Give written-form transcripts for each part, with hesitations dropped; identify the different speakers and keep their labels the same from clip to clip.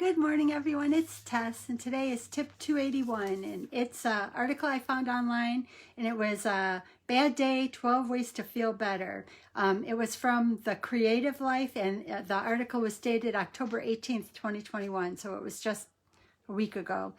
Speaker 1: Good morning, everyone. It's Tess, and today is tip 281, and it's an article I found online, and it was Bad Day, 12 Ways to Feel Better. It was from The Creative Life, and the article was dated October 18th, 2021, so it was just a week ago.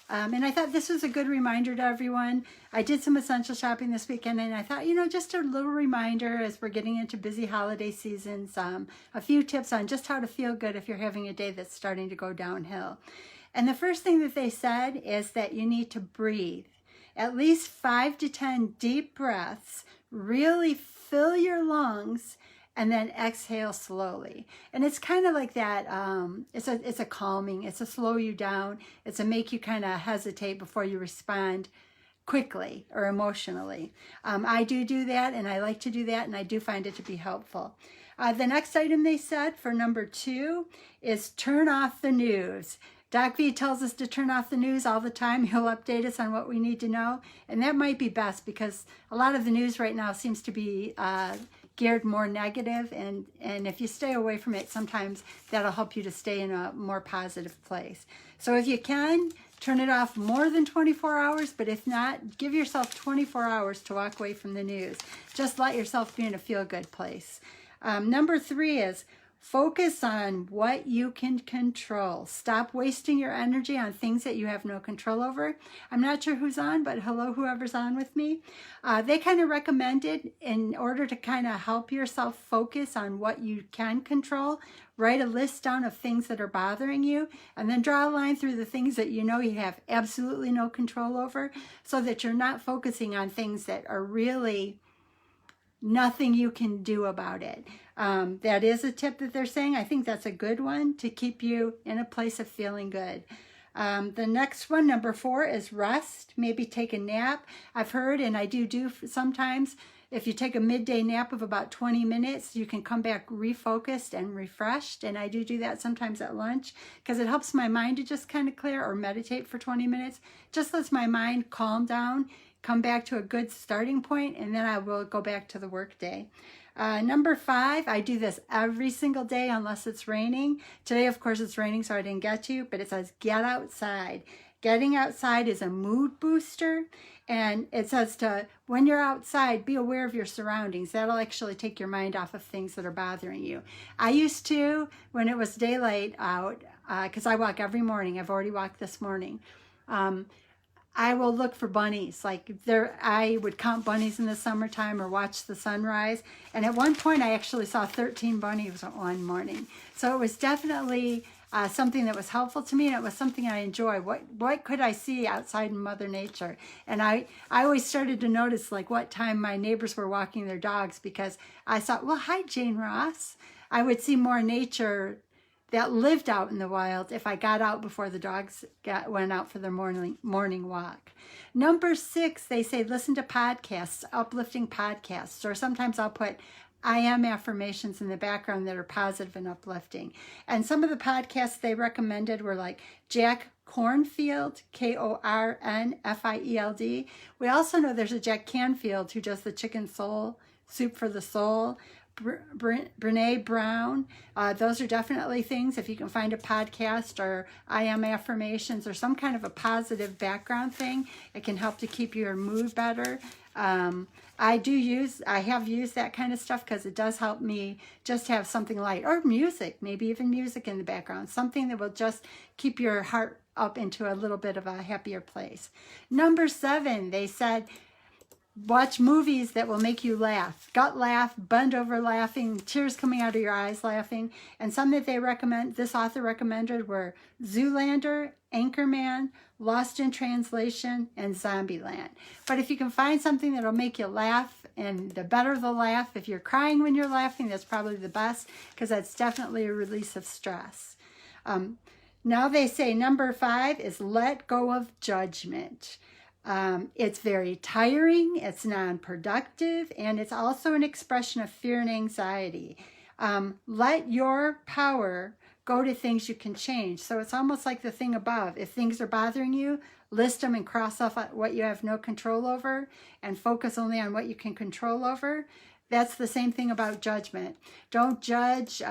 Speaker 1: And I thought this was a good reminder to everyone. I did some essential shopping this weekend, and I thought, just a little reminder as we're getting into busy holiday seasons, a few tips on just how to feel good if you're having a day that's starting to go downhill. And the first thing that they said is that you need to breathe. At least 5 to 10 deep breaths, really fill your lungs, and then exhale slowly. And it's kind of like that, it's a calming, it's a slow you down, it's a make you kind of hesitate before you respond quickly or emotionally. I do that, and I like to do that, and I do find it to be helpful. The next item they said for number 2 is turn off the news. Doc V tells us to turn off the news all the time. He'll update us on what we need to know, and that might be best because a lot of the news right now seems to be geared more negative, and if you stay away from it, sometimes that'll help you to stay in a more positive place. So if you can, turn it off more than 24 hours, but if not, give yourself 24 hours to walk away from the news. Just let yourself be in a feel-good place. Number 3 is focus on what you can control. Stop wasting your energy on things that you have no control over. I'm not sure who's on, but hello, whoever's on with me. They kind of recommended, in order to kind of help yourself focus on what you can control, write a list down of things that are bothering you, and then draw a line through the things that you know you have absolutely no control over, so that you're not focusing on things that are really nothing you can do about it. That is a tip that they're saying. I think that's a good one to keep you in a place of feeling good. The next one, number 4, is rest. Maybe take a nap. I've heard, and I do sometimes, if you take a midday nap of about 20 minutes, you can come back refocused and refreshed. And I do that sometimes at lunch because it helps my mind to just kind of clear, or meditate for 20 minutes. Just lets my mind calm down, come back to a good starting point, and then I will go back to the work day. Number 5, I do this every single day unless it's raining. Today, of course, it's raining, so I didn't get to, but it says get outside. Getting outside is a mood booster, and it says to, when you're outside, be aware of your surroundings. That'll actually take your mind off of things that are bothering you. I used to, when it was daylight out, because I walk every morning. I've already walked this morning. I will look for bunnies. I would count bunnies in the summertime or watch the sunrise. And at one point, I actually saw 13 bunnies one morning. So it was definitely something that was helpful to me, and it was something I enjoy. What could I see outside in Mother Nature? And I always started to notice what time my neighbors were walking their dogs, because I thought, well, hi, Jane Ross. I would see more nature that lived out in the wild if I got out before the dogs went out for their morning walk. Number 6, they say listen to podcasts, uplifting podcasts, or sometimes I'll put I am affirmations in the background that are positive and uplifting. And some of the podcasts they recommended were like Jack Kornfield, Kornfield. We also know there's a Jack Canfield who does the chicken soul soup for the soul. Brene Brown. Those are definitely things. If you can find a podcast or I am affirmations or some kind of a positive background thing, it can help to keep your mood better. I have used that kind of stuff because it does help me just have something light, or music, maybe even music in the background, something that will just keep your heart up into a little bit of a happier place. Number 7, they said, watch movies that will make you laugh. Gut laugh, bend over laughing, tears coming out of your eyes laughing. And some that this author recommended were Zoolander, Anchorman, Lost in Translation, and Zombieland. But if you can find something that'll make you laugh, and the better the laugh, if you're crying when you're laughing, that's probably the best, because that's definitely a release of stress. Now they say number 5 is let go of judgment. It's very tiring, it's non-productive, and it's also an expression of fear and anxiety. Let your power go to things you can change. So it's almost like the thing above. If things are bothering you, list them and cross off what you have no control over and focus only on what you can control over. That's the same thing about judgment. Don't judge.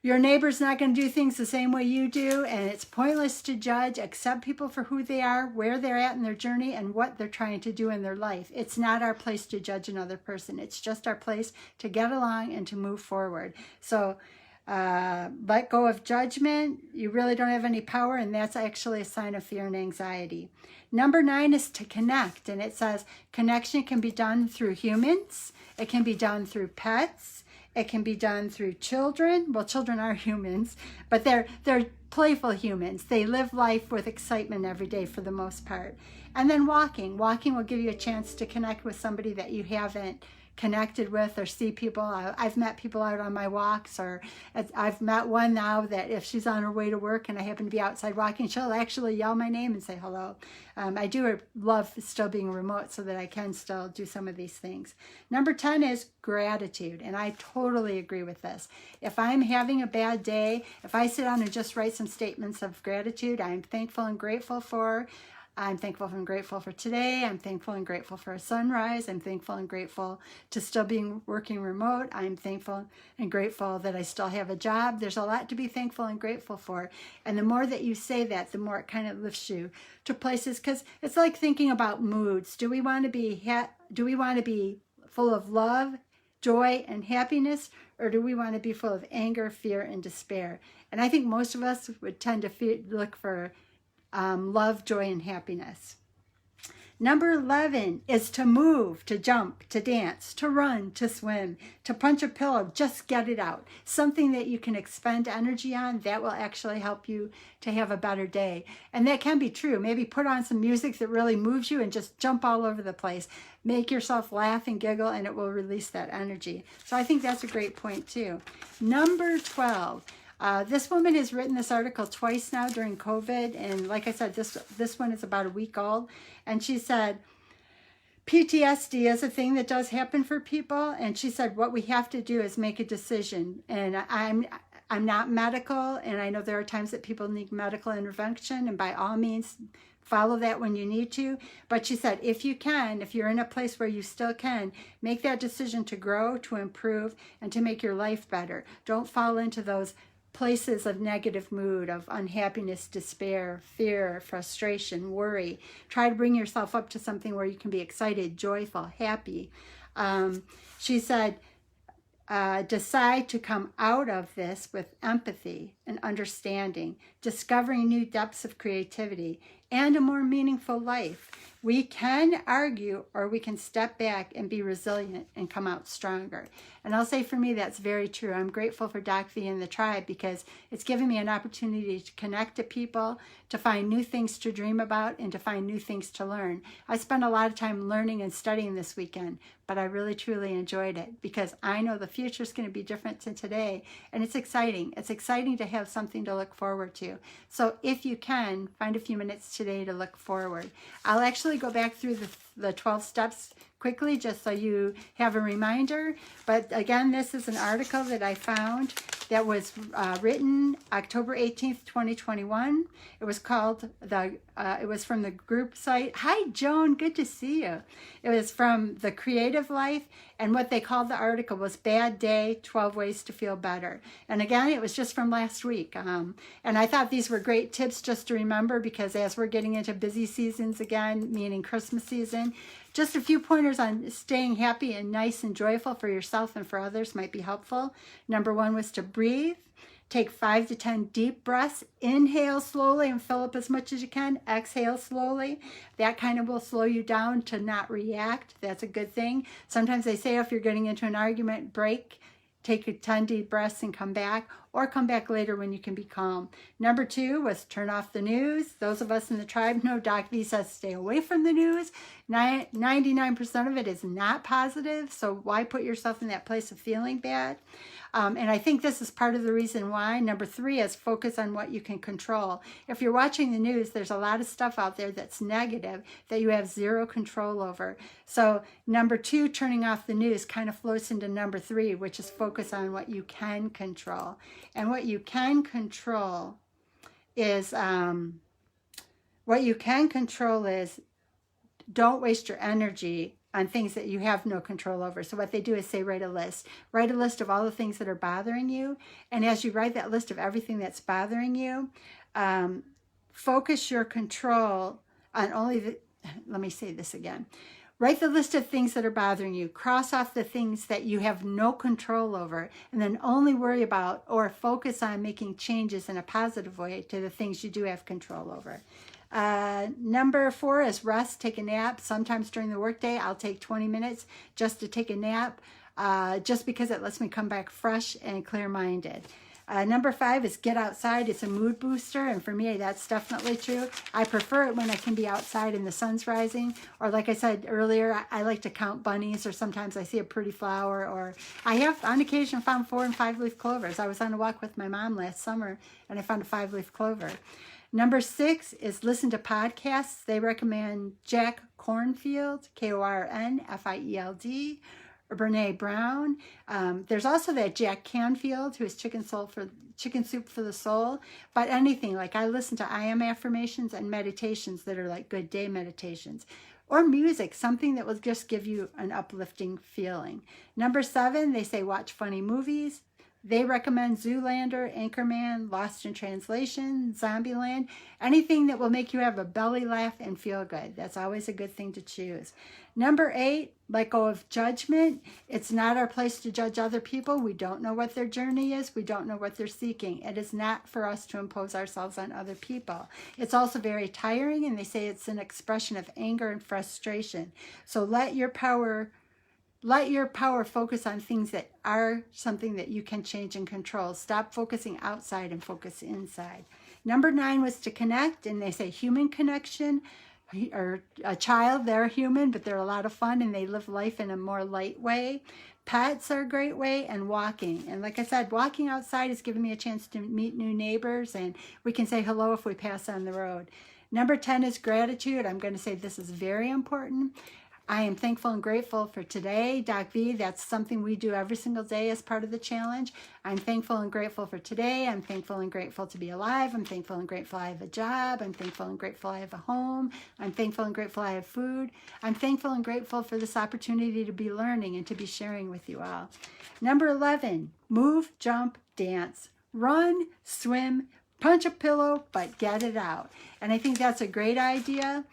Speaker 1: Your neighbor's not going to do things the same way you do, and it's pointless to judge. Accept people for who they are, where they're at in their journey, and what they're trying to do in their life. It's not our place to judge another person. It's just our place to get along and to move forward. So let go of judgment. You really don't have any power, and that's actually a sign of fear and anxiety. Number 9 is to connect, and it says connection can be done through humans. It can be done through pets. It can be done through children. Well, children are humans, but they're playful humans. They live life with excitement every day for the most part. And then walking. Walking will give you a chance to connect with somebody that you haven't connected with, or see people. I've met people out on my walks, or I've met one now that if she's on her way to work and I happen to be outside walking, she'll actually yell my name and say hello. I do love still being remote so that I can still do some of these things. Number 10 is gratitude, and I totally agree with this. If I'm having a bad day, if I sit down and just write some statements of gratitude, I'm thankful and grateful for. I'm thankful and grateful for today. I'm thankful and grateful for a sunrise. I'm thankful and grateful to still being working remote. I'm thankful and grateful that I still have a job. There's a lot to be thankful and grateful for. And the more that you say that, the more it kind of lifts you to places, because it's like thinking about moods. Do we want to be full of love, joy, and happiness, or do we want to be full of anger, fear, and despair? And I think most of us would tend to look for love, joy, and happiness. Number 11 is to move, to jump, to dance, to run, to swim, to punch a pillow. Just get it out. Something that you can expend energy on that will actually help you to have a better day. And that can be true. Maybe put on some music that really moves you and just jump all over the place. Make yourself laugh and giggle, and it will release that energy. So I think that's a great point too. Number 12. This woman has written this article twice now during COVID, and like I said, this one is about a week old, and she said PTSD is a thing that does happen for people, and she said what we have to do is make a decision. And I'm not medical, and I know there are times that people need medical intervention, and by all means follow that when you need to. But she said, if you can, if you're in a place where you still can, make that decision to grow, to improve, and to make your life better. Don't fall into those places of negative mood, of unhappiness, despair, fear, frustration, worry. Try to bring yourself up to something where you can be excited, joyful, happy. She said, decide to come out of this with empathy and understanding, discovering new depths of creativity, and a more meaningful life. We can argue, or we can step back and be resilient and come out stronger. And I'll say for me, that's very true. I'm grateful for Doc V and the tribe, because it's given me an opportunity to connect to people, to find new things to dream about, and to find new things to learn. I spent a lot of time learning and studying this weekend, but I really truly enjoyed it, because I know the future is going to be different than today, and it's exciting. It's exciting to have something to look forward to. So if you can, find a few minutes today to look forward. I'll actually go back through the 12 steps quickly just so you have a reminder. But again, this is an article that I found that was written October 18th, 2021. It was called it was from the group site. Hi, Joan, good to see you. It was from The Creative Life, and what they called the article was Bad Day, 12 Ways to Feel Better. And again, it was just from last week. And I thought these were great tips just to remember, because as we're getting into busy seasons again, meaning Christmas season, just a few pointers on staying happy and nice and joyful for yourself and for others might be helpful. Number 1 was to breathe. Take 5 to 10 deep breaths. Inhale slowly and fill up as much as you can. Exhale slowly. That kind of will slow you down to not react. That's a good thing. Sometimes they say if you're getting into an argument, break. Take 10 deep breaths and come back, or come back later when you can be calm. Number 2 was turn off the news. Those of us in the tribe know Doc V says stay away from the news. 99% of it is not positive, so why put yourself in that place of feeling bad? And I think this is part of the reason why. Number 3 is focus on what you can control. If you're watching the news, there's a lot of stuff out there that's negative that you have zero control over. So number 2, turning off the news, kind of flows into number 3, which is focus on what you can control. And what you can control is don't waste your energy on things that you have no control over. So what they do is say, write a list. Write a list of all the things that are bothering you. And as you write that list of everything that's bothering you, focus your control on only the, let me say this again. Write the list of things that are bothering you. Cross off the things that you have no control over, and then only worry about or focus on making changes in a positive way to the things you do have control over. Number 4 is rest, take a nap. Sometimes during the workday, I'll take 20 minutes just to take a nap, just because it lets me come back fresh and clear-minded. Number 5 is get outside. It's a mood booster, and for me, that's definitely true. I prefer it when I can be outside and the sun's rising, or like I said earlier, I like to count bunnies, or sometimes I see a pretty flower, or I have on occasion found 4- and 5-leaf clovers. I was on a walk with my mom last summer, and I found a 5-leaf clover. Number 6 is listen to podcasts. They recommend Jack Kornfield, Kornfield, or Brene Brown. There's also that Jack Canfield, who is Chicken Soup for the Soul. But anything, like I listen to I Am affirmations and meditations that are like good day meditations. Or music, something that will just give you an uplifting feeling. Number 7, they say watch funny movies. They recommend Zoolander, Anchorman, Lost in Translation, Zombieland, anything that will make you have a belly laugh and feel good. That's always a good thing to choose. Number 8, let go of judgment. It's not our place to judge other people. We don't know what their journey is. We don't know what they're seeking. It is not for us to impose ourselves on other people. It's also very tiring, and they say it's an expression of anger and frustration. So let your power focus on things that are something that you can change and control. Stop focusing outside and focus inside. Number 9 was to connect, and they say human connection, or a child, they're human, but they're a lot of fun, and they live life in a more light way. Pets are a great way, and walking. And like I said, walking outside has given me a chance to meet new neighbors, and we can say hello if we pass on the road. Number 10 is gratitude. I'm going to say this is very important. I am thankful and grateful for today. Doc V, that's something we do every single day as part of the challenge. I'm thankful and grateful for today. I'm thankful and grateful to be alive. I'm thankful and grateful I have a job. I'm thankful and grateful I have a home. I'm thankful and grateful I have food. I'm thankful and grateful for this opportunity to be learning and to be sharing with you all. Number 11, move, jump, dance, run, swim, punch a pillow, but get it out. And I think that's a great idea.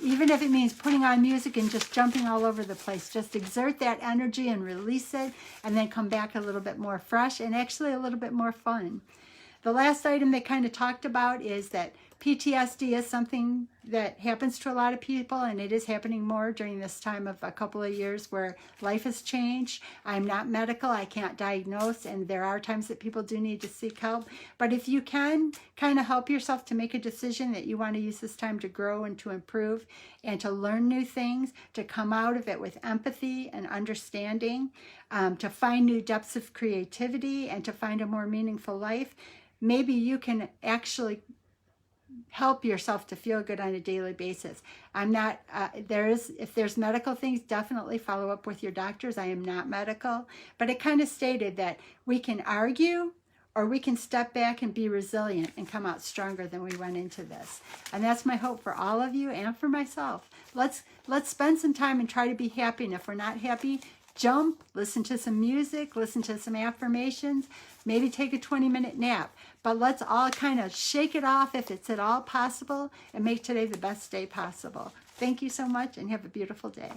Speaker 1: Even if it means putting on music and just jumping all over the place, just exert that energy and release it, and then come back a little bit more fresh and actually a little bit more fun. The last item they kind of talked about is that PTSD is something that happens to a lot of people, and it is happening more during this time of a couple of years where life has changed. I'm not medical, I can't diagnose, and there are times that people do need to seek help. But if you can kind of help yourself to make a decision that you want to use this time to grow and to improve and to learn new things, to come out of it with empathy and understanding, to find new depths of creativity and to find a more meaningful life, maybe you can actually help yourself to feel good on a daily basis. I'm not, if there's medical things, definitely follow up with your doctors. I am not medical, but it kind of stated that we can argue or we can step back and be resilient and come out stronger than we went into this. And that's my hope for all of you and for myself. Let's spend some time and try to be happy. And if we're not happy, jump, listen to some music, listen to some affirmations, maybe take a 20-minute nap. But let's all kind of shake it off if it's at all possible and make today the best day possible. Thank you so much and have a beautiful day.